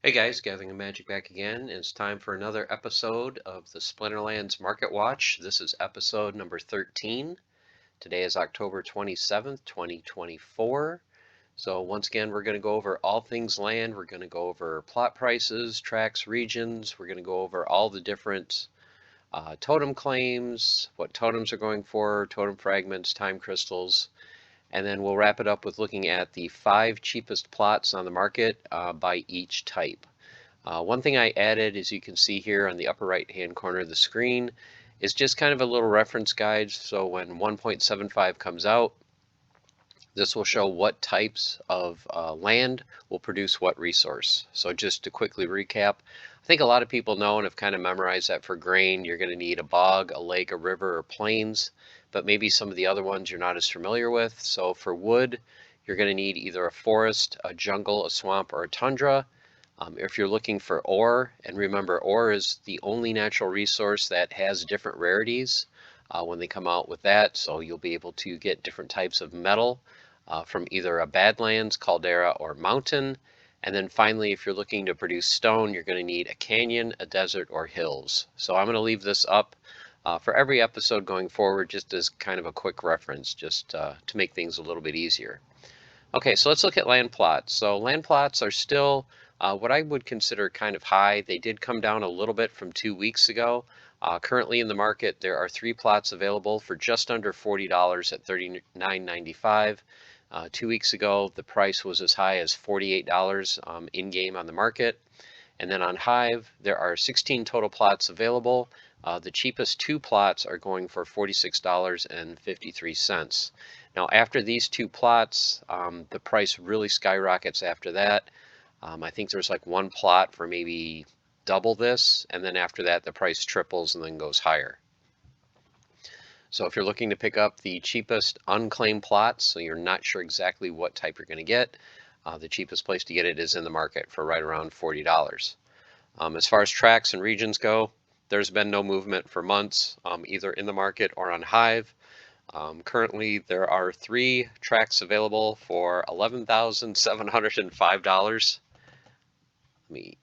Hey guys, Gathering of Magic back again. It's time for another episode of the Splinterlands Market Watch. This is episode number 13. Today is October 27th, 2024. So once again, we're going to go over all things land. We're going to go over plot prices, tracks, regions. We're going to go over all the different totem claims, what totems are going for, totem fragments, time crystals. And then we'll wrap it up with looking at the 5 cheapest plots on the market by each type. One thing I added, as you can see here on the upper right hand corner of the screen, is just kind of a little reference guide. So when 1.75 comes out, this will show what types of land will produce what resource. So just to quickly recap, I think a lot of people know and have kind of memorized that for grain, you're going to need a bog, a lake, a river, or plains, but maybe some of the other ones you're not as familiar with. So for wood, you're going to need either a forest, a jungle, a swamp, or a tundra. If you're looking for ore, and remember, ore is the only natural resource that has different rarities when they come out with that, so you'll be able to get different types of metal from either a badlands, caldera, or mountain. And then finally, if you're looking to produce stone, you're going to need a canyon, a desert, or hills. So I'm going to leave this up for every episode going forward, just as kind of a quick reference, just to make things a little bit easier. Okay, so let's look at land plots. So land plots are still what I would consider kind of high. They did come down a little bit from 2 weeks ago. Currently in the market, there are 3 plots available for just under $40 at $39.95. 2 weeks ago, the price was as high as $48 in-game on the market. And then on Hive, there are 16 total plots available. The cheapest 2 plots are going for $46.53. Now, after these 2 plots, the price really skyrockets after that. I think there's like 1 plot for maybe double this, and then after that, the price triples and then goes higher. So if you're looking to pick up the cheapest unclaimed plots, so you're not sure exactly what type you're going to get, the cheapest place to get it is in the market for right around $40. As far as tracks and regions go, there's been no movement for months, either in the market or on Hive. Currently, there are 3 tracks available for $11,705. Let me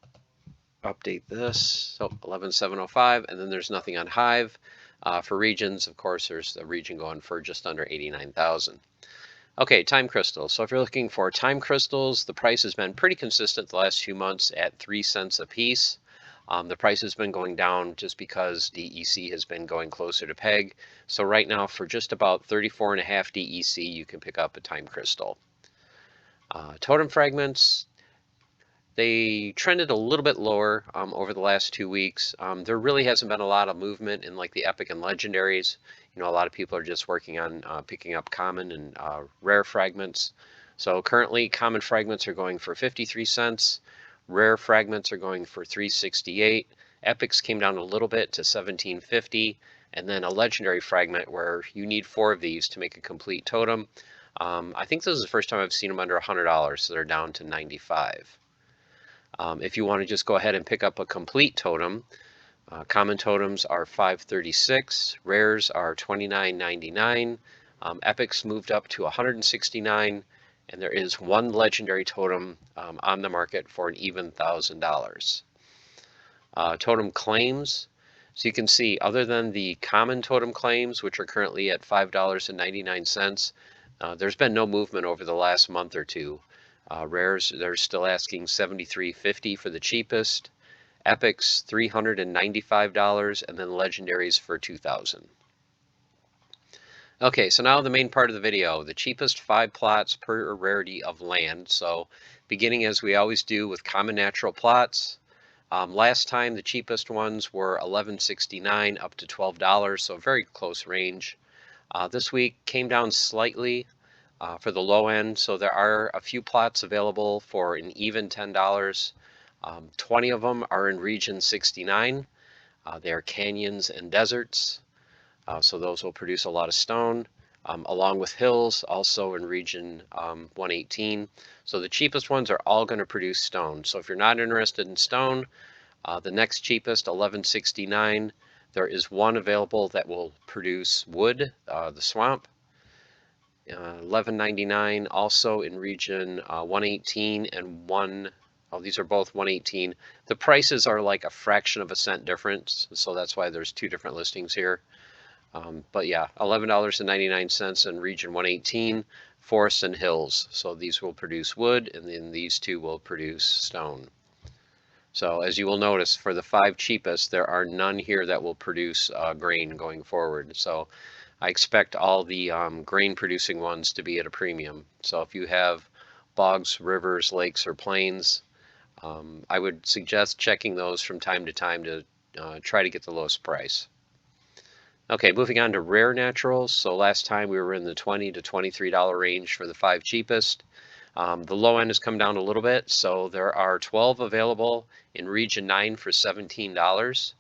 update this. So 11,705, and then there's nothing on Hive. For regions, of course, there's a region going for just under 89,000. Okay, time crystals. So if you're looking for time crystals, the price has been pretty consistent the last few months at 3 cents a piece. The price has been going down just because DEC has been going closer to peg. So right now, for just about 34.5 DEC, you can pick up a time crystal. Totem fragments, they trended a little bit lower over the last 2 weeks. There really hasn't been a lot of movement in like the epic and legendaries. You know, a lot of people are just working on picking up common and rare fragments. So currently, common fragments are going for 53 cents. Rare fragments are going for 368. Epics came down a little bit to 1750. And then a legendary fragment where you need 4 of these to make a complete totem. I think this is the first time I've seen them under $100, so they're down to 95. If you want to just go ahead and pick up a complete totem, common totems are 536, rares are 29.99, epics moved up to 169, and there is 1 legendary totem on the market for an even $1,000. Totem claims, so you can see other than the common totem claims, which are currently at $5.99, there's been no movement over the last month or two. Rares, they're still asking $73.50 for the cheapest. Epics, $395, and then legendaries for $2,000. Okay, so now the main part of the video, the cheapest 5 plots per rarity of land. So beginning as we always do with common natural plots. Last time the cheapest ones were $11.69 up to $12, so very close range. This week came down slightly for the low end, so there are a few plots available for an even $10. 20 of them are in region 69. They are canyons and deserts, so those will produce a lot of stone, along with hills, also in region 118. So the cheapest ones are all going to produce stone. So if you're not interested in stone, the next cheapest, $11.69, there is 1 available that will produce wood, the swamp. $11.99 also in region 118, and 1 Oh, these are both 118. The prices are like a fraction of a cent difference, so that's why there's two different listings here. But yeah, $11.99 in region 118, forests and hills. So these will produce wood, and then these two will produce stone. So as you will notice, for the 5 cheapest, there are none here that will produce grain going forward. So I expect all the grain producing ones to be at a premium. So if you have bogs, rivers, lakes, or plains, I would suggest checking those from time to time to try to get the lowest price. Okay, moving on to rare naturals. So last time we were in the $20 to $23 range for the 5 cheapest. The low end has come down a little bit, so there are 12 available in Region 9 for $17.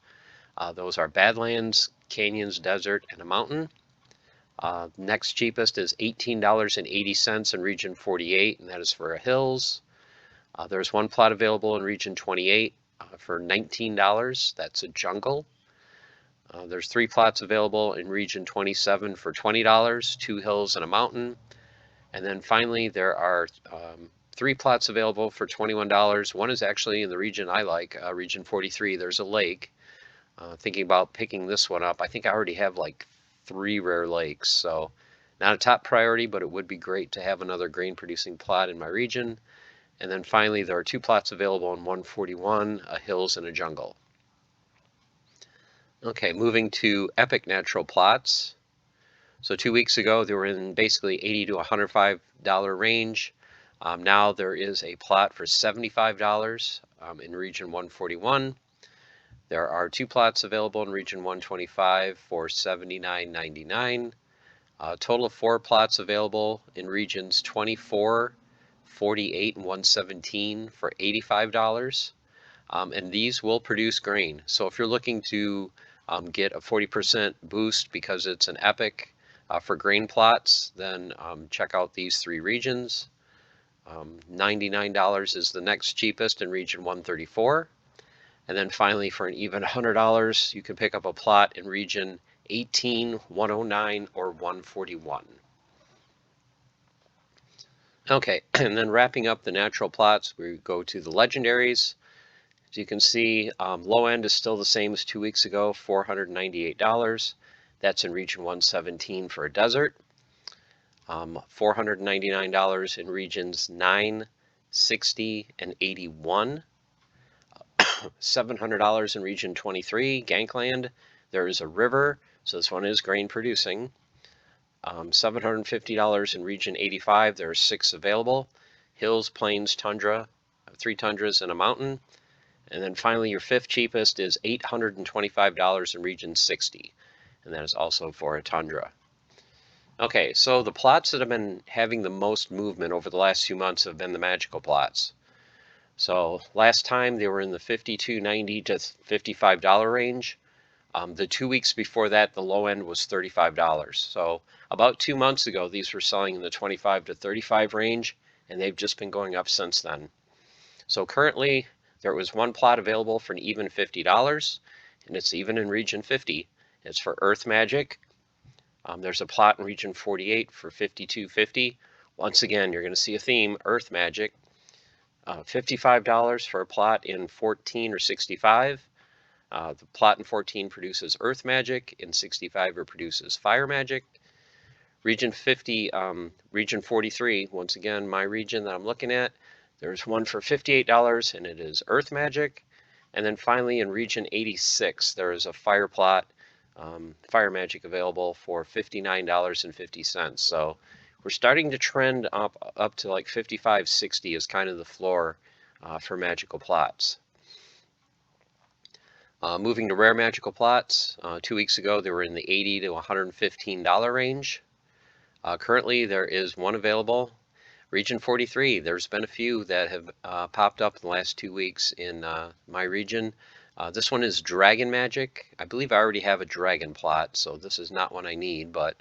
Those are Badlands, Canyons, Desert, and a Mountain. Next cheapest is $18.80 in Region 48, and that is for hills. There's one plot available in Region 28 for $19. That's a jungle. There's 3 plots available in Region 27 for $20, 2 hills and a mountain. And then finally, there are 3 plots available for $21. One is actually in the region I like, Region 43. There's a lake. Thinking about picking this one up. I think I already have like 3 rare lakes, so not a top priority, but it would be great to have another grain producing plot in my region. And then finally, there are 2 plots available in 141, a hills and a jungle. Okay, moving to epic natural plots. So 2 weeks ago, they were in basically $80 to $105 range. Now there is a plot for $75 in region 141. There are 2 plots available in region 125 for $79.99. A total of 4 plots available in regions 24, 48, and 117 for $85. And these will produce grain. So if you're looking to get a 40% boost because it's an epic for grain plots, then check out these 3 regions. $99 is the next cheapest in region 134. And then finally, for an even $100, you can pick up a plot in region 18, 109, or 141. Okay, and then wrapping up the natural plots, we go to the legendaries. As you can see, low end is still the same as 2 weeks ago, $498. That's in region 117 for a desert. $499 in regions 9, 60, and 81. $700 in region 23, Gankland. There is a river, so this one is grain producing. $750 in region 85, there are 6 available. Hills, plains, tundra, 3 tundras and a mountain. And then finally, your 5th cheapest is $825 in region 60, and that is also for a tundra. Okay, so the plots that have been having the most movement over the last few months have been the magical plots. So last time they were in the $52.90 to $55 range. The 2 weeks before that, the low end was $35. So about 2 months ago, these were selling in the $25 to $35 range, and they've just been going up since then. So currently, there was 1 plot available for an even $50, and it's even in region 50. It's for Earth Magic. There's a plot in region 48 for $52.50. Once again, you're going to see a theme, Earth Magic. $55 for a plot in 14 or 65. The plot in 14 produces Earth Magic, in 65 it produces Fire Magic. Region 50, region 43, once again, my region that I'm looking at, there's one for $58 and it is Earth Magic. And then finally in region 86, there is a fire plot, Fire Magic available for $59.50. So we're starting to trend up to like 55, 60 is kind of the floor for magical plots. Moving to rare magical plots, 2 weeks ago they were in the $80 to $115 range. Currently there is one available. Region 43, there's been a few that have popped up in the last 2 weeks in my region. This one is Dragon Magic. I believe I already have a dragon plot, so this is not one I need, but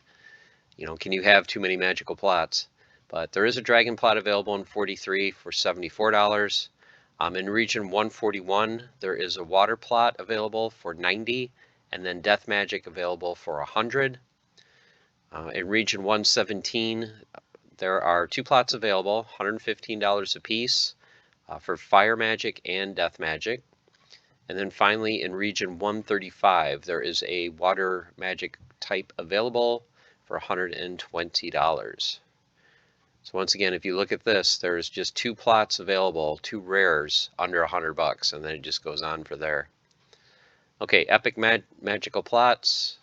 you know, can you have too many magical plots? But there is a dragon plot available in 43 for $74. In region 141, there is a water plot available for $90, and then death magic available for $100. In region 117, there are 2 plots available, $115 a piece. for fire magic and death magic. And then finally in region 135, there is a water magic type available for $120. So once again, if you look at this, there's just 2 plots available, 2 rares under $100, and then it just goes on for there. Okay, epic magical plots.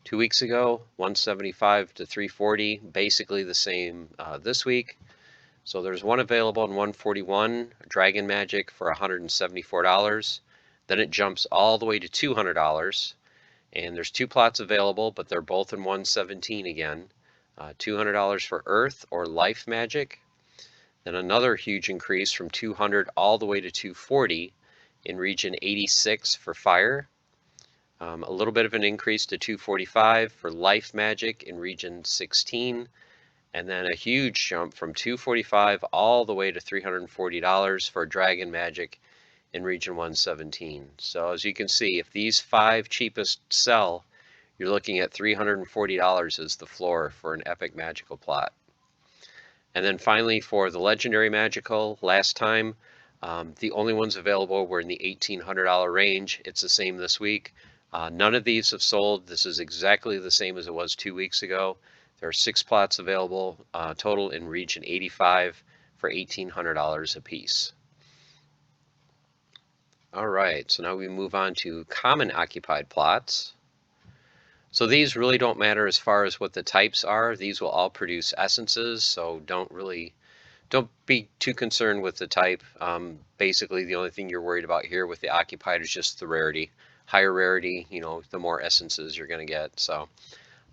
2 weeks ago, 175 to 340, basically the same this week. So there's one available in 141, Dragon Magic for $174. Then it jumps all the way to $200, and there's 2 plots available, but they're both in 117 again. $200 for Earth or Life Magic. Then another huge increase from 200 all the way to 240 in region 86 for Fire. A little bit of an increase to 245 for Life Magic in region 16. And then a huge jump from 245 all the way to $340 for Dragon Magic in region 117. So as you can see, if these 5 cheapest sell, you're looking at $340 as the floor for an epic magical plot. And then finally for the legendary magical, last time, the only ones available were in the $1,800 range. It's the same this week. None of these have sold. This is exactly the same as it was 2 weeks ago. There are 6 plots available total in region 85 for $1,800 a piece. All right, so now we move on to common occupied plots. So these really don't matter as far as what the types are. These will all produce essences, so don't be too concerned with the type. Basically, the only thing you're worried about here with the occupied is just the rarity. Higher rarity, the more essences you're going to get. So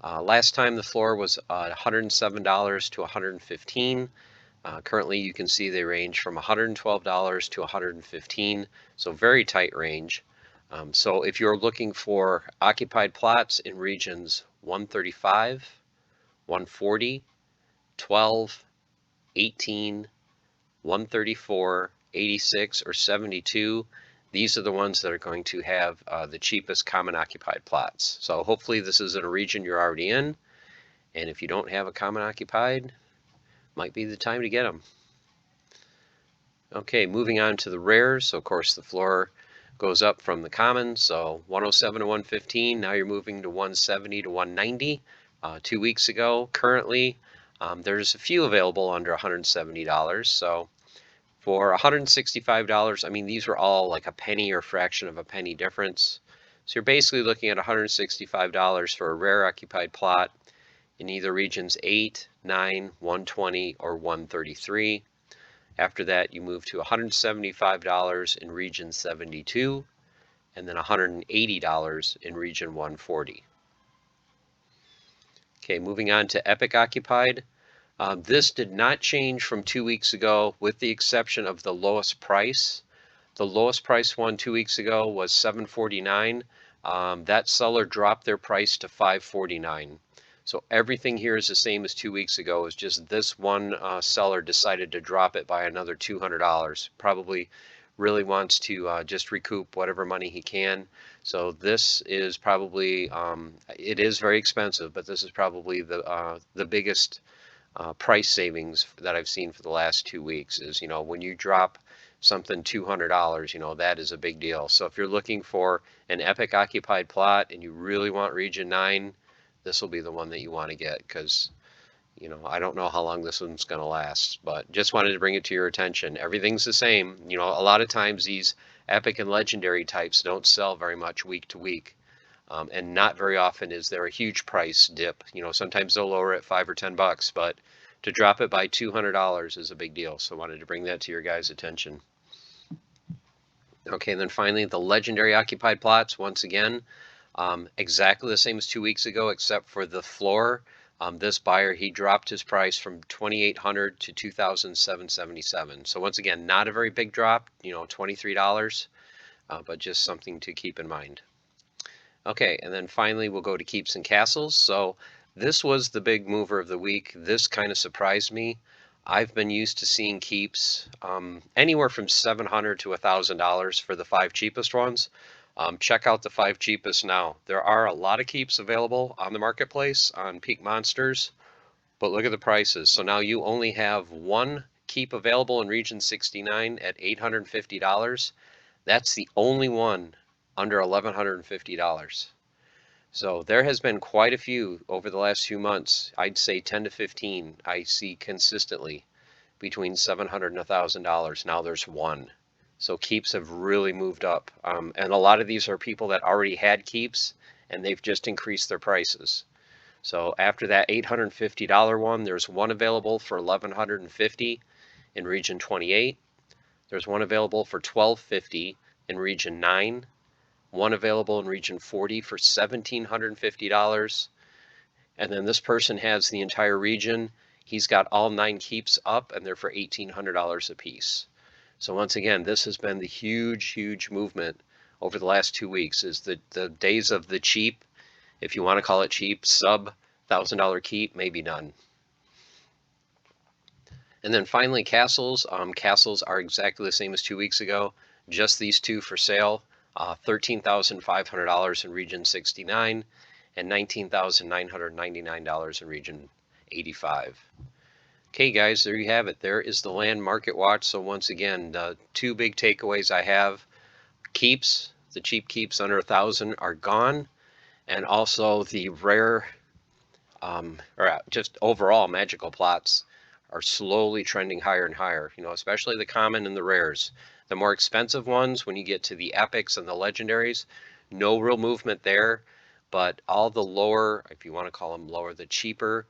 last time the floor was $107 to $115. Currently, you can see they range from $112 to $115, so very tight range. So if you're looking for occupied plots in regions 135, 140, 12, 18, 134, 86, or 72, these are the ones that are going to have the cheapest common occupied plots. So hopefully this is in a region you're already in, and if you don't have a common occupied, might be the time to get them. Okay, moving on to the rares. So of course the floor goes up from the common, so 107 to 115, now you're moving to 170 to 190. 2 weeks ago, currently, there's a few available under $170. So for $165, I mean, these were all like a penny or fraction of a penny difference. So you're basically looking at $165 for a rare occupied plot in either regions 8, 9, 120, or 133. After that, you move to $175 in region 72, and then $180 in region 140. Okay, moving on to Epic Occupied. This did not change from 2 weeks ago, with the exception of the lowest price. The lowest price one 2 weeks ago was $749. That seller dropped their price to $549. So everything here is the same as 2 weeks ago. It's just this one seller decided to drop it by another $200. Probably really wants to just recoup whatever money he can. So this is probably, it is very expensive, but this is probably the biggest price savings that I've seen for the last 2 weeks. Is, when you drop something $200, that is a big deal. So if you're looking for an epic occupied plot and you really want region 9, this will be the one that you want to get, because I don't know how long this one's going to last, but just wanted to bring it to your attention. Everything's the same. A lot of times these epic and legendary types don't sell very much week to week, and not very often is there a huge price dip. Sometimes they'll lower it $5 or $10, but to drop it by $200 is a big deal. So I wanted to bring that to your guys' attention. Okay, and then finally the legendary occupied plots, once again, exactly the same as 2 weeks ago, except for the floor. This buyer, he dropped his price from $2,800 to $2,777. So once again, not a very big drop, $23, but just something to keep in mind. Okay, and then finally we'll go to keeps and castles. So this was the big mover of the week. This kind of surprised me. I've been used to seeing keeps anywhere from $700 to $1,000 for the 5 cheapest ones. Check out the 5 cheapest now. There are a lot of keeps available on the marketplace on Peak Monsters, but look at the prices. So now you only have one keep available in region 69 at $850. That's the only one under $1,150. So there has been quite a few over the last few months. I'd say 10 to 15 I see consistently between $700 and $1,000. Now there's one. So keeps have really moved up. And a lot of these are people that already had keeps and they've just increased their prices. So after that $850 one, there's one available for $1,150 in region 28. There's one available for $1,250 in region 9. One available in region 40 for $1,750. And then this person has the entire region. He's got all 9 keeps up and they're for $1,800 a piece. So once again, this has been the huge movement over the last 2 weeks, is the days of the cheap, if you want to call it cheap, sub $1,000 keep, maybe none. And then finally, castles. Castles are exactly the same as 2 weeks ago. Just these two for sale. $13,500 in region 69 and $19,999 in region 85. Okay guys, there you have it. There is the land market watch. So once again, the 2 big takeaways I have: keeps, the cheap keeps under 1,000 are gone, and also the rare or just overall magical plots are slowly trending higher and higher, especially the common and the rares. The more expensive ones, when you get to the epics and the legendaries, no real movement there, but all the lower, if you want to call them lower, the cheaper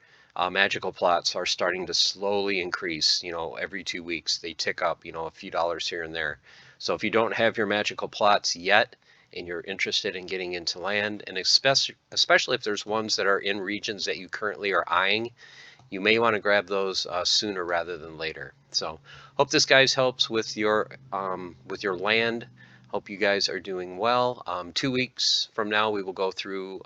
magical plots are starting to slowly increase. Every 2 weeks they tick up, a few dollars here and there. So if you don't have your magical plots yet and you're interested in getting into land, and especially if there's ones that are in regions that you currently are eyeing, you may want to grab those sooner rather than later. So hope this guys helps with your land. Hope you guys are doing well. 2 weeks from now we will go through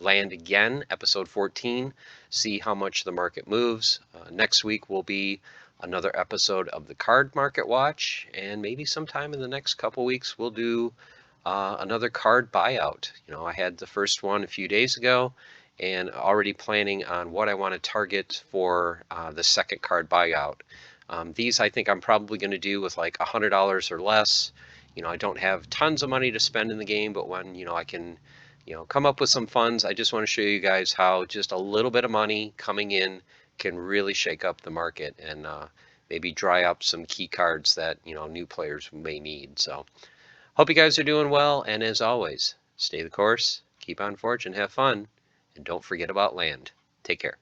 land again, episode 14, see how much the market moves. Next week will be another episode of the card market watch, and maybe sometime in the next couple weeks we'll do another card buyout. I had the first one a few days ago, and already planning on what I want to target for the second card buyout. These I think I'm probably going to do with like $100 or less. I don't have tons of money to spend in the game, but when I can come up with some funds, I just want to show you guys how just a little bit of money coming in can really shake up the market and maybe dry up some key cards that new players may need. So hope you guys are doing well, and as always, stay the course, keep on forging, have fun, and don't forget about land. Take care.